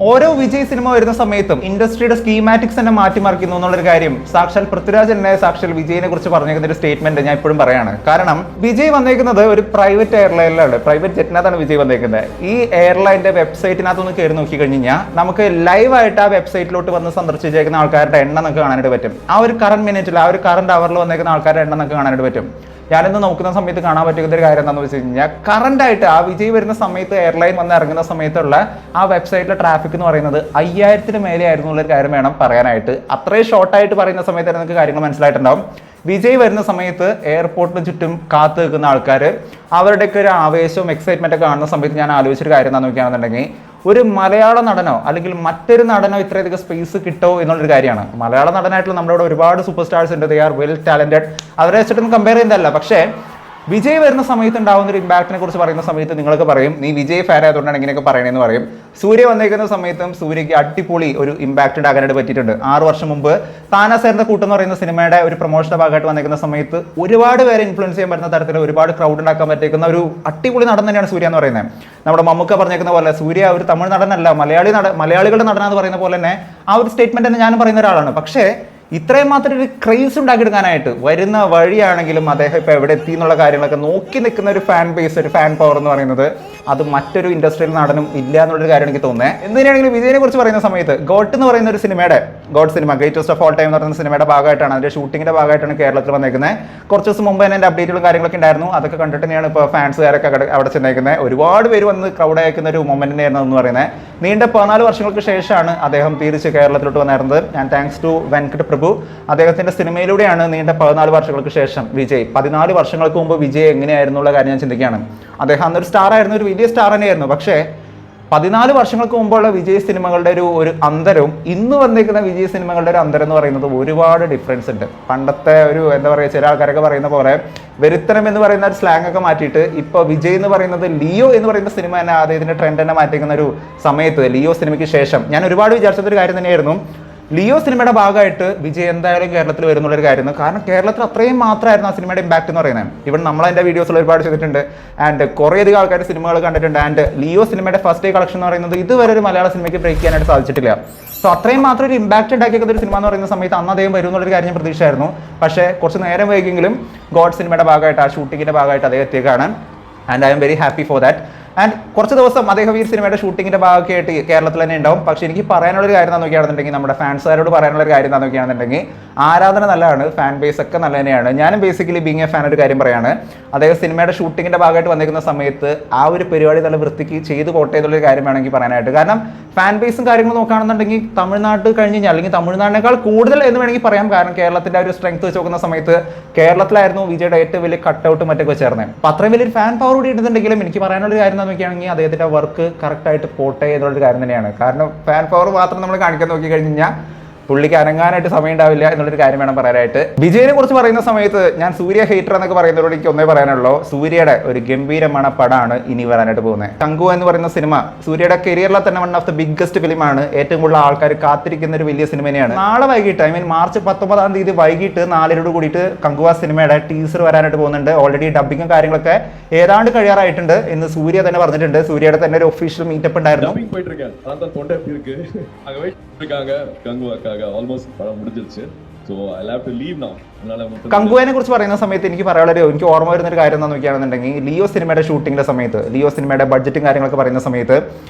ഓരോ വിജയ് സിനിമ വരുന്ന സമയത്തും ഇൻഡസ്ട്രിയുടെ സ്കീമാറ്റിക്സ് തന്നെ മാറ്റിമറിക്കുന്നു എന്നുള്ളൊരു കാര്യം സാക്ഷാൽ പൃഥ്വിരാജ് തന്നെ സാക്ഷാൽ വിജയിനെ കുറിച്ച് പറഞ്ഞേക്കുന്ന ഒരു സ്റ്റേറ്റ്മെന്റ് ഞാൻ ഇപ്പോഴും പറയാണ്. കാരണം വിജയ് വന്നേക്കുന്നത് ഒരു പ്രൈവറ്റ് എയർലൈനിലാണ്, പ്രൈവറ്റ് ജെറ്റിനകത്താണ് വിജയ് വന്നേക്കുന്നത്. ഈ എയർലൈനിന്റെ വെബ്സൈറ്റിനകത്തൊന്ന് കയറി നോക്കി കഴിഞ്ഞാൽ നമുക്ക് ലൈവായിട്ട് ആ വെബ്സൈറ്റിലോട്ട് വന്ന് സന്ദർശിച്ചേക്കുന്ന ആൾക്കാരുടെ എണ്ണം നമുക്ക് കാണാനായിട്ട് പറ്റും. ആ ഒരു കറന്റ് മിനിറ്റിൽ, ആ ഒരു കറന്റ് അവറിൽ വന്നേക്കുന്ന ആൾക്കാരുടെ എണ്ണം നമുക്ക് കാണാനായിട്ട് പറ്റും. ഞാനിന്ന് നോക്കുന്ന സമയത്ത് കാണാൻ പറ്റുന്ന ഒരു കാര്യം എന്താണെന്ന് വെച്ച് കഴിഞ്ഞാൽ, കറന്റ് ആയിട്ട് ആ വിജയ് വരുന്ന സമയത്ത് എയർലൈൻ വന്ന് ഇറങ്ങുന്ന സമയത്തുള്ള ആ വെബ്സൈറ്റിലെ ട്രാഫിക് എന്ന് പറയുന്നത് 5000-ന് മേലെ ആയിരുന്നു ഉള്ളൊരു കാര്യം വേണം പറയാനായിട്ട്. അത്രയും ഷോർട്ടായിട്ട് പറയുന്ന സമയത്ത് നിങ്ങൾക്ക് കാര്യങ്ങൾ മനസ്സിലായിട്ടുണ്ടാവും. വിജയ് വരുന്ന സമയത്ത് എയർപോർട്ടിന് ചുറ്റും കാത്തു നിൽക്കുന്ന ആൾക്കാർ, അവരുടെയൊക്കെ ഒരു ആവേശവും എക്സൈറ്റ്മെന്റ് ഒക്കെ കാണുന്ന സമയത്ത് ഞാൻ ആലോചിച്ചൊരു കാര്യം എന്താണെന്ന് നോക്കുകയാണെന്നുണ്ടെങ്കിൽ, ഒരു മലയാള നടനോ അല്ലെങ്കിൽ മറ്റൊരു നടനോ ഇത്രയധികം സ്പേസ് കിട്ടോ എന്നുള്ളൊരു കാര്യമാണ്. മലയാള നടനായിട്ടുള്ള നമ്മുടെ ഇവിടെ ഒരുപാട് സൂപ്പർ സ്റ്റാർസ് ഉണ്ട്, ദേ ആർ വെൽ ടാലന്റഡ്, അവരെ വെച്ചിട്ടൊന്നും കമ്പയർ ചെയ്യുന്നതല്ല. പക്ഷേ വിജയ് വരുന്ന സമയത്ത് ഉണ്ടാകുന്ന ഒരു ഇമ്പാക്റ്റിനെ കുറിച്ച് പറയുന്ന സമയത്ത് നിങ്ങളൊക്കെ പറയും, നീ വിജയ് ഫാൻ ആയതുകൊണ്ടാണ് ഇങ്ങനെയൊക്കെ പറയണമെന്ന് പറയും. സൂര്യ വന്നേക്കുന്ന സമയത്തും സൂര്യയ്ക്ക് അടിപൊളി ഒരു ഇമ്പാക്റ്റ് ഉണ്ടാക്കാനായിട്ട് പറ്റിയിട്ടുണ്ട്. 6 വർഷം മുമ്പ് താനാസേറിന്റെ കൂട്ടം എന്ന് പറയുന്ന സിനിമയുടെ ഒരു പ്രൊമോഷന്റെ ഭാഗമായിട്ട് വന്നേക്കുന്ന സമയത്ത് ഒരുപാട് പേരെ ഇൻഫ്ലുവൻസ് ചെയ്യാൻ പറ്റുന്ന തരത്തിൽ ഒരുപാട് ക്രൗഡ് ഉണ്ടാക്കാൻ പറ്റിയിരിക്കുന്ന ഒരു അടിപൊളി നടൻ തന്നെയാണ് സൂര്യ എന്ന് പറയുന്നത്. നമ്മുടെ മമ്മൂക്ക പറഞ്ഞേക്കുന്ന പോലെ സൂര്യ ഒരു തമിഴ് നടനല്ല, മലയാളികളുടെ നടനാന്ന് പറയുന്ന പോലെ തന്നെ ആ ഒരു സ്റ്റേറ്റ്മെന്റ് തന്നെ ഞാനും പറയുന്ന ഒരാളാണ്. പക്ഷേ ഇത്രയും മാത്രം ഒരു ക്രേസ് ഉണ്ടാക്കിയെടുക്കാനായിട്ട് വരുന്ന വഴിയാണെങ്കിലും അദ്ദേഹം ഇപ്പോൾ എവിടെ എത്തി എന്നുള്ള കാര്യങ്ങളൊക്കെ നോക്കി നിൽക്കുന്ന ഒരു ഫാൻ ബേസ്, ഒരു ഫാൻ പവർ എന്ന് പറയുന്നത് അത് മറ്റൊരു ഇൻഡസ്ട്രിയൽ നടനും ഇല്ല എന്നുള്ളൊരു കാര്യം എനിക്ക് തോന്നുന്നത്. എന്തിനാണെങ്കിലും വിജയനെ കുറിച്ച് പറയുന്ന സമയത്ത് ഗോട്ട് എന്ന് പറയുന്ന ഒരു സിനിമയുടെ, God cinema greatest of all time എന്ന് പറയുന്ന സിനിമയുടെ ഭാഗമായിട്ടാണ്, അതിന്റെ ഷൂട്ടിങ്ങിന്റെ ഭാഗമായിട്ടാണ് കേരളത്തിൽ വന്നേക്കുന്നത്. കുറച്ച് ദിവസം മുമ്പ് തന്നെ എൻ്റെ അപ്ഡേറ്റുകളും കാര്യങ്ങളൊക്കെ ഉണ്ടായിരുന്നു. അതൊക്കെ കണ്ടിട്ട് തന്നെയാണ് ഇപ്പോൾ ഫാൻസുകാരൊക്കെ അവിടെ ചെന്നേക്കുന്നത്. ഒരുപാട് പേര് വന്ന് ക്രൗഡ് അയക്കുന്ന ഒരു മൊമെന്റ് തന്നെയായിരുന്നു എന്ന് പറയുന്നത്. നീണ്ട 14 വർഷങ്ങൾക്ക് ശേഷമാണ് അദ്ദേഹം തിരിച്ച് കേരളത്തിലോട്ട് വന്നിരുന്നത്. ഞാൻ താങ്ക്സ് ടു വെങ്കട് പ്രഭു, അദ്ദേഹത്തിന്റെ സിനിമയിലൂടെയാണ് നീണ്ട 14 വർഷങ്ങൾക്ക് ശേഷം വിജയ്, 14 വർഷങ്ങൾക്ക് മുമ്പ് വിജയ് എങ്ങനെയായിരുന്നുള്ള കാര്യം ഞാൻ ചിന്തിക്കുകയാണ്. അദ്ദേഹം അന്നൊരു സ്റ്റാർ ആയിരുന്നു, ഒരു വലിയ സ്റ്റാർ തന്നെയായിരുന്നു. പക്ഷേ 14 വർഷങ്ങൾക്ക് മുമ്പുള്ള വിജയ് സിനിമകളുടെ ഒരു അന്തരവും ഇന്ന് വന്നിരിക്കുന്ന വിജയ് സിനിമകളുടെ ഒരു അന്തരം എന്ന് പറയുന്നത് ഒരുപാട് ഡിഫറൻസ് ഉണ്ട്. പണ്ടത്തെ ഒരു എന്താ പറയുക, ചില ആൾക്കാരൊക്കെ പറയുന്ന പോലെ വെരുത്തനം എന്ന് പറയുന്ന ഒരു സ്ലാങ് ഒക്കെ മാറ്റിയിട്ട് ഇപ്പോൾ വിജയ് എന്ന് പറയുന്നത് ലിയോ എന്ന് പറയുന്ന സിനിമ തന്നെ അദ്ദേഹത്തിന്റെ ട്രെൻഡ് തന്നെ മാറ്റിക്കുന്ന ഒരു സമയത്ത്, ലിയോ സിനിമയ്ക്ക് ശേഷം ഞാൻ ഒരുപാട് വിചാരിച്ചൊരു കാര്യം തന്നെയായിരുന്നു, ലിയോ സിനിമയുടെ ഭാഗമായിട്ട് വിജയ് എന്തായാലും കേരളത്തിൽ വരുന്നുള്ളൊരു കാര്യമാണ്. കാരണം കേരളത്തിൽ അത്രയും മാത്രമായിരുന്നു ആ സിനിമയുടെ ഇമ്പാക്ട് എന്ന് പറയുന്നത്. ഇവിടെ നമ്മൾ അതിൻ്റെ വീഡിയോസിൽ ഒരുപാട് ചെയ്തിട്ടുണ്ട്. ആൻഡ് കുറേയധികം ആൾക്കാർ സിനിമകൾ കണ്ടിട്ടുണ്ട്. ആൻഡ് ലിയോ സിനിമയുടെ ഫസ്റ്റ് ഡേ കളക്ഷൻ എന്ന് പറയുന്നത് ഇതുവരെ ഒരു മലയാള സിനിമയ്ക്ക് ബ്രേക്ക് ചെയ്യാനായിട്ട് സാധിച്ചിട്ടില്ല. സോ അത്രയും മാത്രം ഒരു ഇമ്പാക്ട് ഉണ്ടാക്കിയ ഒരു സിനിമ എന്ന് പറയുന്ന സമയത്ത് അന്ന് അദ്ദേഹം വരും എന്നുള്ളൊരു കാര്യം ഞാൻ പ്രതീക്ഷയായിരുന്നു. പക്ഷേ കുറച്ച് നേരം വൈകിയെങ്കിലും ഗോഡ് സിനിമയുടെ ഭാഗമായിട്ട്, ആ ഷൂട്ടിങ്ങിൻ്റെ ഭാഗമായിട്ട് അദ്ദേഹം എത്തിയേക്കാണ്. And I'm very happy for that. And കുറച്ച് ദിവസം അദ്ദേഹം ഈ സിനിമയുടെ ഷൂട്ടിങ്ങിന്റെ ഭാഗമൊക്കെ ആയിട്ട് കേരളത്തിൽ തന്നെ ഉണ്ടാവും. പക്ഷേ എനിക്ക് പറയാനുള്ളൊരു കാര്യം എന്താണെന്ന് നോക്കുകയാണെന്നുണ്ടെങ്കിൽ, നമ്മുടെ ഫാൻസുകാരോട് പറയാനുള്ളൊരു കാര്യം എന്താണെന്ന് നോക്കുകയാണെന്നുണ്ടെങ്കിൽ, ആരാധന നല്ലതാണ്, ഫാൻ ബേസ് ഒക്കെ നല്ല തന്നെയാണ്. ഞാനും ബേസിക്കലി ബീങ് എ ഫാൻ ഒരു കാര്യം പറയാണ്, അദ്ദേഹം സിനിമയുടെ ഷൂട്ടിങ്ങിന്റെ ഭാഗമായിട്ട് വന്നിരിക്കുന്ന സമയത്ത് ആ ഒരു പരിപാടി നല്ല വൃത്തിക്ക് ചെയ്തു പോട്ടെ എന്നുള്ളൊരു കാര്യം വേണമെങ്കിൽ പറയാനായിട്ട്. കാരണം ഫാൻ ബേസും കാര്യങ്ങളും നോക്കുകയാണെന്നുണ്ടെങ്കിൽ തമിഴ്നാട് കഴിഞ്ഞ് കഴിഞ്ഞാൽ, അല്ലെങ്കിൽ തമിഴ്നാടിനേക്കാൾ കൂടുതൽ എന്ന് വേണമെങ്കിൽ പറയാം. കാരണം കേരളത്തിന്റെ ഒരു സ്ട്രെങ്ത് വെച്ച് നോക്കുന്ന സമയത്ത് കേരളത്തിലായിരുന്നു വിജയുടെ ഏറ്റവും വലിയ കട്ടൗട്ട് മറ്റൊക്കെ ചേർന്നത്. അപ്പോൾ അത്രയും വലിയൊരു ഫാൻ പവർ കൂടി ഇടുന്നുണ്ടെങ്കിലും എനിക്ക് പറയാനുള്ള കാര്യം എന്താണെന്ന് നോക്കുകയാണെങ്കിൽ, അദ്ദേഹത്തിന്റെ വർക്ക് കറക്റ്റായിട്ട് പോട്ടെ എന്നുള്ളൊരു കാര്യം തന്നെയാണ്. കാരണം ഫാൻ പവർ മാത്രം നമ്മൾ കാണിക്കാൻ നോക്കി കഴിഞ്ഞാൽ പുള്ളിക്ക് അനങ്ങാനായിട്ട് സമയം ഉണ്ടാവില്ല എന്നുള്ളൊരു കാര്യം വേണം പറയാനായിട്ട്. വിജയനെ കുറിച്ച് പറയുന്ന സമയത്ത് ഞാൻ സൂര്യ ഹേറ്റർ എന്നൊക്കെ പറയുന്നതോട് എനിക്ക് ഒന്നേ പറയാനുള്ളൂ, സൂര്യയുടെ ഒരു ഗംഭീരமான പടമാണ് ഇനി വരാനായിട്ട് പോകുന്നത്. കങ്കു എന്ന് പറയുന്ന സിനിമ സൂര്യയുടെ കരിയറിലെ തന്നെ വൺ ഓഫ് ദ ബിഗ്ഗസ്റ്റ് ഫിലിമാണ്. ഏറ്റവും കൂടുതൽ ആൾക്കാർ കാത്തിരിക്കുന്ന ഒരു വലിയ സിനിമ തന്നെയാണ്. നാളെ വൈകിട്ട്, ഐ മീൻ മാർച്ച് 19-ാം തീയതി വൈകിട്ട് 4 കൂടിയിട്ട് കങ്കുവ സിനിമയുടെ ടീസർ വരാനായിട്ട് പോകുന്നുണ്ട്. ഓൾറെഡി ഡബിങ്ങും കാര്യങ്ങളൊക്കെ ഏതാണ്ട് കഴിയാറായിട്ടുണ്ട് എന്ന് സൂര്യ തന്നെ പറഞ്ഞിട്ടുണ്ട്. സൂര്യയുടെ തന്നെ ഒരു ഒഫീഷ്യൽ മീറ്റപ്പ് ഉണ്ടായിരുന്നു. കങ്കുവിനെ കുറിച്ച് പറയുന്ന സമയത്ത് എനിക്ക് എനിക്ക് ഓർമ്മ വരുന്ന ഒരു കാര്യം എന്താണെന്ന് നോക്കുകയാണെന്നുണ്ടെങ്കിൽ, ലിയോ സിനിമയുടെ ഷൂട്ടിങ്ങിന്റെ സമയത്ത്, ലിയോ സിനിമയുടെ ബഡ്ജറ്റും കാര്യങ്ങളൊക്കെ പറയുന്ന സമയത്ത്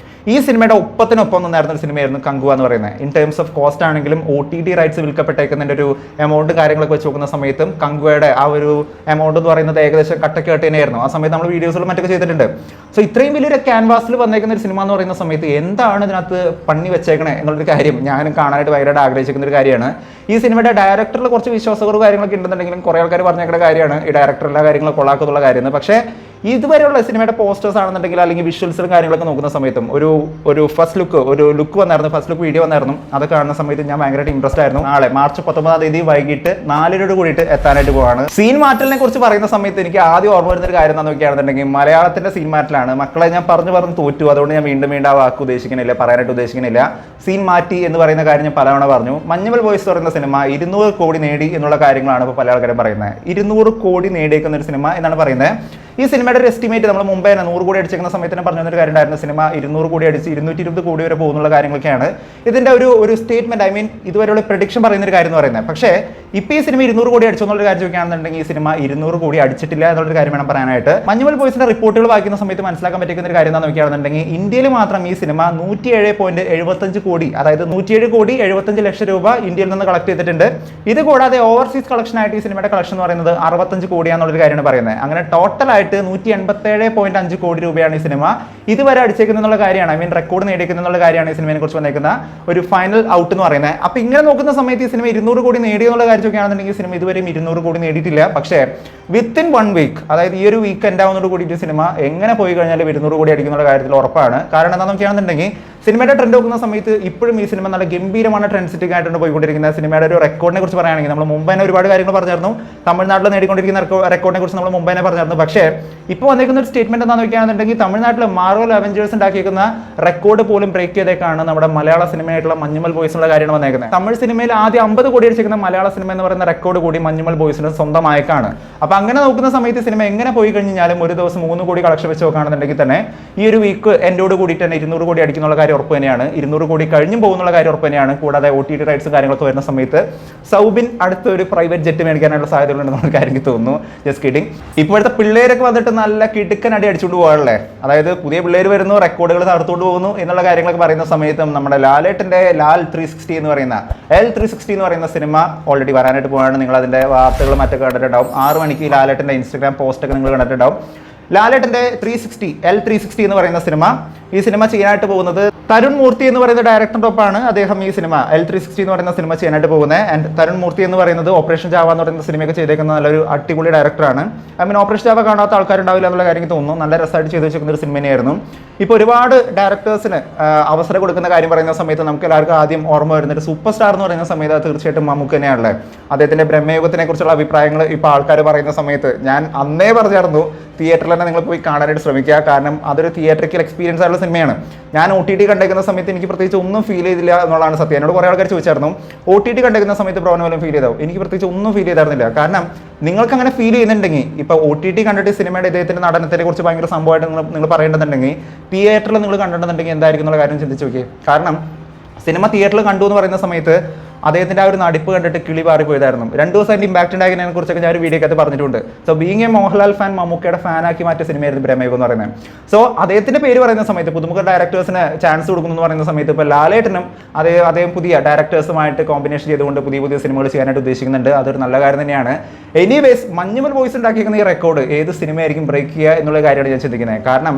ഈ സിനിമയുടെ ഒപ്പത്തിനൊപ്പം നിന്നായിരുന്ന ഒരു സിനിമയായിരുന്നു കങ്കുവ എന്ന് പറയുന്നത്. ഇൻ ടേംസ് ഓഫ് കോസ്റ്റ് ആണെങ്കിലും OTT റൈറ്റ്സ് വിൽക്കപ്പെട്ടേക്കുന്നതിൻ്റെ ഒരു എമൗണ്ട് കാര്യങ്ങളൊക്കെ വെച്ച് നോക്കുന്ന സമയത്തും കങ്കുവയുടെ ആ ഒരു എമൗണ്ട് എന്ന് പറയുന്നത് ഏകദേശം കട്ടക്കേട്ട് തന്നെയായിരുന്നു. ആ സമയത്ത് നമ്മൾ വീഡിയോസിലും മറ്റൊക്കെ ചെയ്തിട്ടുണ്ട്. സോ ഇത്രയും വലിയൊരു ക്യാൻവാസിൽ വന്നേക്കുന്ന ഒരു സിനിമ എന്ന് പറയുന്ന സമയത്ത് എന്താണ് ഇതിനകത്ത് പണി വെച്ചേക്കണേ എന്നുള്ളൊരു കാര്യം ഞാനും കാണാനായിട്ട് ഭയങ്കരമായിട്ട് ആഗ്രഹിക്കുന്ന ഒരു കാര്യമാണ്. ഈ സിനിമയുടെ ഡയറക്ടറിൽ കുറച്ച് വിശ്വാസവും കാര്യങ്ങളൊക്കെ ഉണ്ടെന്നുണ്ടെങ്കിലും കുറേ ആൾക്കാർ പറഞ്ഞേക്കുന്ന കാര്യമാണ് ഈ ഡയറക്ടർ എല്ലാ കാര്യങ്ങളും കൊള്ളാക്കുന്നുള്ള കാര്യമാണ്. പക്ഷേ ഇതുവരെയുള്ള സിനിമയുടെ പോസ്റ്റേഴ്സ് ആണെന്നുണ്ടെങ്കിൽ, അല്ലെങ്കിൽ വിഷ്വൽസും കാര്യങ്ങളൊക്കെ നോക്കുന്ന സമയത്തും ഒരു ഫസ്റ്റ് ലുക്ക് വന്നായിരുന്നു, ഫസ്റ്റ് ലുക്ക് വീഡിയോ വന്നായിരുന്നു. അത് കാണുന്ന സമയത്ത് ഞാൻ ഭയങ്കരമായിട്ട് ഇൻട്രസ്റ്റ് ആയിരുന്നു. നാളെ മാർച്ച് 19-ാം തീയതി വൈകിട്ട് 4 കൂടിയിട്ട് എത്താനായിട്ട് പോവാണ്. സീൻ മാറ്റലിനെ കുറിച്ച് പറയുന്ന സമയത്ത് എനിക്ക് ആദ്യം ഓർമ്മ വരുന്ന ഒരു കാര്യം എന്താണെന്ന് നോക്കുകയാണെന്നുണ്ടെങ്കിൽ, മലയാളത്തിന്റെ സീൻ മാറ്റലാണ്. മക്കളെ ഞാൻ പറഞ്ഞു തോറ്റു, അതുകൊണ്ട് ഞാൻ വീണ്ടും ആ വാക്ക് പറയാനായിട്ട് ഉദ്ദേശിക്കുന്നില്ല. സീൻ മാറ്റി എന്ന് പറയുന്ന കാര്യം ഞാൻ പലവണ പറഞ്ഞു. മഞ്ഞുമൽ ബോയ്സ് പറയുന്ന സിനിമ 200 കോടി നേടി എന്നുള്ള കാര്യങ്ങളാണ് ഇപ്പോൾ പല ആൾക്കാരും പറയുന്നത്. 200 കോടി നേടിയേക്കുന്ന ഒരു സിനിമ എന്നാണ് പറയുന്നത്. ഈ സിനിമയുടെ ഒരു എസ്റ്റിമേറ്റ് നമ്മൾ മുമ്പേ 100 കോടി അടിച്ചിരിക്കുന്ന സമയത്ത് തന്നെ പറഞ്ഞൊരു കാര്യം ഉണ്ടായിരുന്നു, സിനിമ 200 കോടി അടിച്ച് 220 കോടി വരെ പോകുന്നുള്ള കാര്യങ്ങളൊക്കെയാണ് ഇതിന്റെ ഒരു സ്റ്റേറ്റ്മെന്റ്. ഐ മീൻ ഇതുവരെയുള്ള പ്രഡിക്ഷൻ പറയുന്ന ഒരു കാര്യം എന്ന് പറയുന്നത്. പക്ഷേ ഇപ്പോൾ ഈ സിനിമ 200 കോടി അടിച്ചു എന്നുള്ളൊരു കാര്യം ചോദിക്കുകയാണെന്നുണ്ടെങ്കിൽ ഈ സിനിമ 200 കോടി അടിച്ചിട്ടില്ല എന്നുള്ളൊരു കാര്യം വേണം പറയാനായിട്ട്. മഞ്ഞുമൽ ബോയ്സിന്റെ റിപ്പോർട്ടുകൾ വായിക്കുന്ന സമയത്ത് മനസ്സിലാക്കാൻ പറ്റുന്ന ഒരു കാര്യം എന്താണെന്ന് നോക്കുകയാണെന്നുണ്ടെങ്കിൽ ഇന്ത്യയിൽ മാത്രം ഈ സിനിമ 107.75 കോടി, അതായത് 107 കോടി 75 ലക്ഷം രൂപ ഇന്ത്യയിൽ നിന്ന് കളക്ട് ചെയ്തിട്ടുണ്ട്. ഇത് കൂടാതെ ഓവർസീസ് കളക്ഷൻ ആയിട്ട് ഈ സിനിമയുടെ കളക്ഷൻ എന്ന് പറയുന്നത് 65 കോടിയാണെന്നുള്ളൊരു കാര്യമാണ് പറയുന്നത്. അങ്ങനെ ടോട്ടൽ ആയിട്ട് 187.5 കോടി രൂപയാണ് ഈ സിനിമ ഇതുവരെ അടിച്ചേക്കുന്നുള്ള കാര്യമാണ്. ഐ മീൻ റെക്കോർഡ് നേടിയേക്കുന്നുള്ള കാര്യമാണ് ഈ സിനിമയെ കുറിച്ച് വന്നേക്കുന്ന ഒരു ഫൈനൽ ഔട്ട് എന്ന് പറയുന്നത്. അപ്പൊ ഇങ്ങനെ നോക്കുന്ന സമയത്ത് ഈ സിനിമ 200 കോടി നേടിയെന്നുള്ള കാര്യമൊക്കെ ആണെന്നുണ്ടെങ്കിൽ സിനിമ ഇതുവരെയും 200 കോടി നേടിയിട്ടില്ല. പക്ഷേ വിത്തിൻ 1 വീക്ക്, അതായത് ഈ ഒരു വീക്ക് എൻഡ് ആവുന്നതോട് കൂടിയിട്ട് സിനിമ എങ്ങനെ പോയി കഴിഞ്ഞാൽ 200 കോടി അടിക്കുന്ന കാര്യത്തിൽ ഉറപ്പാണ്. കാരണം എന്താണെന്ന് നോക്കുകയാണെന്നുണ്ടെങ്കിൽ സിനിമയുടെ ട്രെൻഡ് നോക്കുന്ന സമയത്ത് ഇപ്പോഴും ഈ സിനിമ നല്ല ഗംഭീരമാണ് ട്രെൻഡ് സെറ്റിംഗ് ആയിട്ടുണ്ട് പോയിക്കൊണ്ടിരിക്കുന്നത്. സിനിമയുടെ ഒരു റെക്കോർഡിനെ കുറിച്ച് പറയുകയാണെങ്കിൽ നമ്മൾ മുമ്പ് തന്നെ ഒരുപാട് കാര്യങ്ങൾ പറഞ്ഞിരുന്നു. തമിഴ്നാട്ടിൽ നേടിക്കൊണ്ടിരിക്കുന്ന റെക്കോർഡിനെ കുറിച്ച് നമ്മൾ മുമ്പ് തന്നെ പറഞ്ഞിരുന്നു. പക്ഷേ ഇപ്പോൾ വന്നിരിക്കുന്ന ഒരു സ്റ്റേറ്റ്മെന്റ് എന്താണെന്ന് നോക്കുകയാണെന്നുണ്ടെങ്കിൽ തമിഴ്നാട്ടിൽ മാർവൽ അവഞ്ചേഴ്സ് ഉണ്ടാക്കിയിരിക്കുന്ന റെക്കോർഡ് പോലും ബ്രേക്ക് ചെയ്തേക്കാണ് നമ്മുടെ മലയാള സിനിമയായിട്ടുള്ള മഞ്ഞുമൽ ബോയ്സിനുള്ള കാര്യമാണ് വന്നേക്കുന്നത്. തമിഴ് സിനിമയിൽ ആദ്യം 50 കോടി അടിച്ചിരിക്കുന്ന മലയാള സിനിമ എന്ന് പറയുന്ന റെക്കോർഡ് കൂടി മഞ്ഞുമൽ ബോയ്സിന് സ്വന്തമായേക്കാണ്. അപ്പൊ അങ്ങനെ നോക്കുന്ന സമയത്ത് സിനിമ എങ്ങനെ പോയി കഴിഞ്ഞാലും ഒരു ദിവസം 3 കോടി കളക്ഷൻ വെച്ച് നോക്കുകയാണെന്നുണ്ടെങ്കിൽ തന്നെ ഈ ഒരു വീക്ക് എൻഡോട് കൂടിയിട്ട് തന്നെ 200 കോടി അടിക്കുന്നുള്ള കാര്യം ഉറപ്പ് തന്നെയാണ്. 200 കോടി കഴിഞ്ഞും പോകുന്നുള്ള കാര്യം ഉറപ്പ് തന്നെയാണ്. കൂടാതെ OTT റൈറ്റ്സും കാര്യങ്ങളൊക്കെ വരുന്ന സമയത്ത് സൗബിൻ അടുത്ത ഒരു പ്രൈവറ്റ് ജെറ്റ് മേടിക്കാനുള്ള സാധ്യതകളുണ്ടെന്നുള്ള കാര്യം എനിക്ക് തോന്നുന്നു. Just kidding. ഇപ്പോഴത്തെ പിള്ളേരൊക്കെ വന്നിട്ട് നല്ല കിടുക്കൻ അടി അടിച്ചുകൊണ്ട് പോകാറുള്ളേ, അതായത് പുതിയ പിള്ളേർ വരുന്നു, റെക്കോർഡുകൾ തകർത്തുകൊണ്ട് പോകുന്നു എന്നുള്ള കാര്യങ്ങളൊക്കെ പറയുന്ന സമയത്തും നമ്മുടെ ലാലേട്ടന്റെ ലാൽ 360 എന്ന് പറയുന്ന L360 എന്ന് പറയുന്ന സിനിമ ഓൾറെഡി വരാനായിട്ട് പോകാനാണ്. നിങ്ങൾ അതിന്റെ വാർത്തകൾ മറ്റൊക്കെ കണ്ടിട്ടുണ്ടാവും. 6 മണിക്ക് ലാലേട്ടന്റെ ഇൻസ്റ്റാഗ്രാം പോസ്റ്റ് ഒക്കെ നിങ്ങൾ കണ്ടിട്ടുണ്ടാവും. ലാലേട്ടന്റെ L360 എന്ന് പറയുന്ന സിനിമ, ഈ സിനിമ ചെയ്യാനായിട്ട് പോകുന്നത് തരുൺ മൂർത്തി എന്ന് പറയുന്ന ഡയറക്ടറിന്റെ ഒപ്പമാണ് അദ്ദേഹം ഈ സിനിമ L360 എന്ന് പറയുന്ന സിനിമ ചെയ്യാനായിട്ട് പോകുന്നത്. ആൻഡ് തരുൺ മൂർത്തി എന്ന് പറയുന്നത് ഓപ്പറേഷൻ ജാവ എന്ന് പറയുന്ന സിനിമയൊക്കെ ചെയ്തേക്കുന്ന നല്ലൊരു അടിപൊളി ഡയറക്ടറാണ്. ഐ മീൻ ഓപ്പറേഷൻ ജാവ കാണാത്ത ആൾക്കാരുണ്ടാവില്ല എന്നുള്ള കാര്യം തോന്നുന്നു. നല്ല രസമായിട്ട് ചെയ്തു വെച്ചിരിക്കുന്ന ഒരു സിനിമ തന്നെയായിരുന്നു. ഇപ്പോൾ ഒരുപാട് ഡയറക്ടേഴ്സിന് അവസരം കൊടുക്കുന്ന കാര്യം പറയുന്ന സമയത്ത് നമുക്ക് എല്ലാവർക്കും ആദ്യം ഓർമ്മ വരുന്നത് സൂപ്പർ സ്റ്റാർ എന്ന് പറയുന്ന സമയത്ത് തീർച്ചയായിട്ടും മമ്മൂക്ക തന്നെയാണല്ലേ. അദ്ദേഹത്തിന്റെ ബ്രഹ്മയുഗത്തിനെ കുറിച്ചുള്ള അഭിപ്രായങ്ങൾ ഇപ്പോൾ ആൾക്കാർ പറയുന്ന സമയത്ത് ഞാൻ അന്നേ പറഞ്ഞായിരുന്നു തിയേറ്ററിൽ തന്നെ നിങ്ങൾ പോയി കാണാനായിട്ട് ശ്രമിക്കുക. കാരണം അതൊരു തിയേറ്ററിക്കൽ എക്സ്പീരിയൻസ് ആയിട്ടുള്ള സിനിമയാണ്. ഞാൻ OTT കണ്ടേക്കുന്ന സമയത്ത് എനിക്ക് പ്രത്യേകിച്ച് ഒന്നും ഫീൽ ചെയ്തില്ല എന്നുള്ളതാണ് സത്യം. എന്നോട് കുറേ ആൾക്കാർ ചോദിച്ചായിരുന്നു OTT കണ്ടേക്കുന്ന സമയത്ത് ബ്രോന് പോലും ഫീൽ ചെയ്താവും. എനിക്ക് പ്രത്യേകിച്ച് ഒന്നും ഫീൽ ചെയ്തായിരുന്നില്ല. കാരണം നിങ്ങൾക്ക് അങ്ങനെ ഫീൽ ചെയ്യുന്നുണ്ടെങ്കിൽ ഇപ്പോൾ OTT കണ്ടിട്ട് സിനിമയുടെ ഇദ്ദേഹത്തിന്റെ നടനത്തിനെ കുറിച്ച് ഭയങ്കര സംഭവമായിട്ട് നിങ്ങൾ പറയേണ്ടതുണ്ടെങ്കിൽ തിയേറ്ററിൽ നിങ്ങൾ കണ്ടിട്ടുണ്ടെങ്കിൽ എന്തായിരിക്കും എന്നുള്ള കാര്യം ചിന്തിച്ച് നോക്കിയേ. കാരണം സിനിമ തിയേറ്ററിൽ കണ്ടു എന്ന് പറയുന്ന സമയത്ത് അദ്ദേഹത്തിന്റെ ആ ഒരു നടിപ്പ് കണ്ടിട്ട് കിളി പാറിപ്പോയതായിരുന്നു. 2 ദിവസം അതിന്റെ ഇമ്പാക്ട് ഉണ്ടായതിനെ കുറിച്ചൊക്കെ ഞാൻ ഒരു വീഡിയോക്കകത്ത് പറഞ്ഞിട്ടുണ്ട്. So being A Mohanlal fan മമ്മൂക്കയുടെ ഫാനാക്കി മാറ്റിയ സിനിമയായിരുന്നു ബ്രഹ്മയുഗം എന്ന് പറയുന്നത്. സോ അദ്ദേഹത്തിന്റെ പേര് പറയുന്ന സമയത്ത് പുതുമുഖ ഡയറക്ടേഴ്സിന് ചാൻസ് കൊടുക്കുന്നു എന്ന് പറയുന്ന സമയത്ത് ഇപ്പോൾ ലാലേട്ടനും അദ്ദേഹം പുതിയ ഡയറക്ടേഴ്സുമായിട്ട് കോമ്പിനേഷൻ ചെയ്തുകൊണ്ട് പുതിയ സിനിമകൾ ചെയ്യാനായിട്ട് ഉദ്ദേശിക്കുന്നുണ്ട്. അതൊരു നല്ല കാര്യം തന്നെയാണ്. എനിവേസ് മഞ്ഞുമൽ ബോയ്സ് ഉണ്ടാക്കിയിരിക്കുന്ന ഈ റെക്കോർഡ് ഏത് സിനിമയായിരിക്കും ബ്രേക്ക് ചെയ്യുക എന്നുള്ള കാര്യമാണ് ഞാൻ ചിന്തിക്കുന്നത്. കാരണം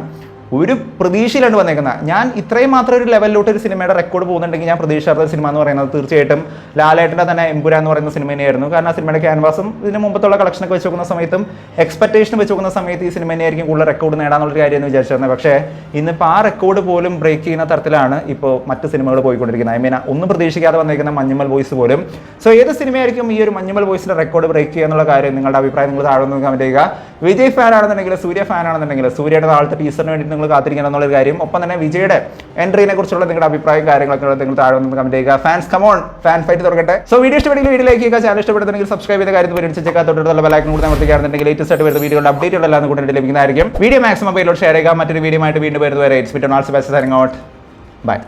ഒരു പ്രതീക്ഷയിലാണ് വന്നേക്കുന്നത്. ഞാൻ ഇത്രയും മാത്രം ഒരു ലെവലിലോട്ട് ഒരു സിനിമയുടെ റെക്കോർഡ് പോകുന്നുണ്ടെങ്കിൽ ഞാൻ പ്രതീക്ഷിക്കാത്ത സിനിമ എന്ന് പറയുന്നത് തീർച്ചയായിട്ടും ലാലേട്ടൻ്റെ തന്നെ എമ്പുരാൻ എന്ന് പറയുന്ന സിനിമ തന്നെയായിരുന്നു. കാരണം ആ സിനിമയുടെ ക്യാൻവാസും ഇതിന് മുമ്പത്തുള്ള കളക്ഷനൊക്കെ വെച്ച് നോക്കുന്ന സമയത്തും എക്സ്പെക്ടേഷൻ വെച്ച് നോക്കുന്ന സമയത്ത് ഈ സിനിമ തന്നെയായിരിക്കും കൂടുതൽ റെക്കോർഡ് നേടാന്നുള്ളൊരു കാര്യം എന്ന് വിചാരിച്ചിരുന്നത്. പക്ഷേ ഇന്നിപ്പോൾ ആ റെക്കോർഡ് പോലും ബ്രേക്ക് ചെയ്യുന്ന തരത്തിലാണ് ഇപ്പോൾ മറ്റ് സിനിമകൾ പോയിക്കൊണ്ടിരിക്കുന്നത്. ഐ മീൻ ഒന്നും പ്രതീക്ഷിക്കാതെ വന്നിരിക്കുന്ന മഞ്ഞുമൽ ബോയ്സ് പോലും. സോ ഏത് സിനിമയായിരിക്കും ഈ ഒരു മഞ്ഞുമൽ ബോയ്സിന്റെ റെക്കോർഡ് ബ്രേക്ക് ചെയ്യുക എന്നുള്ള കാര്യം നിങ്ങളുടെ അഭിപ്രായം നിങ്ങൾ താഴെ നിന്ന് കമന്റ് ചെയ്യുക. വിജയ് ഫാൻ ആണെന്നുണ്ടെങ്കിൽ സൂര്യ ഫാൻ ആണെന്നുണ്ടെങ്കിൽ സൂര്യയുടെ നാളത്തെ ടീസറിന് വേണ്ടി നിങ്ങൾ കാത്തിരിക്കണം എന്നുള്ള കാര്യം. ഒപ്പം തന്നെ വിജയുടെ എൻട്രീനെ കുറിച്ചുള്ള നിങ്ങളുടെ അഭിപ്രായം കാര്യങ്ങളൊക്കെ നിങ്ങൾ താഴെ നിന്ന് കമന്റ് ചെയ്യുക. ഫാൻസ് കമോൺ, ഫാൻ ഫൈറ്റ് തുടങ്ങട്ടെ. സോ വീഡിയോ ഇഷ്ടപ്പെടുന്ന വീഡിയോ ലൈക്ക് ചെയ്യുക. ചാനൽ ഇഷ്ടപ്പെടുന്നെങ്കിൽ സബ്സ്ക്രൈബ് ചെയ്ത കാര്യം പരിഗണിച്ചേക്കാം. തൊട്ടുള്ള ബെല്ലൈക്കൺ കൂടി അമർത്തിക്കുകയാണെന്നുണ്ടെങ്കിൽ ലേറ്റസ്റ്റ് ആയിട്ട് വരുന്ന വീഡിയോയുടെ അപ്ഡേറ്റുകൾ എല്ലാം കൂടി ലഭിക്കുന്നതായിരിക്കും. വീഡിയോ മാക്സിമം പേരിലോട്ട് ഷെയർ ചെയ്യുക. മറ്റൊരു വീഡിയോ ആയിട്ട് വീണ്ടും വരുന്നവരെ it's beat on also bye signing out. By.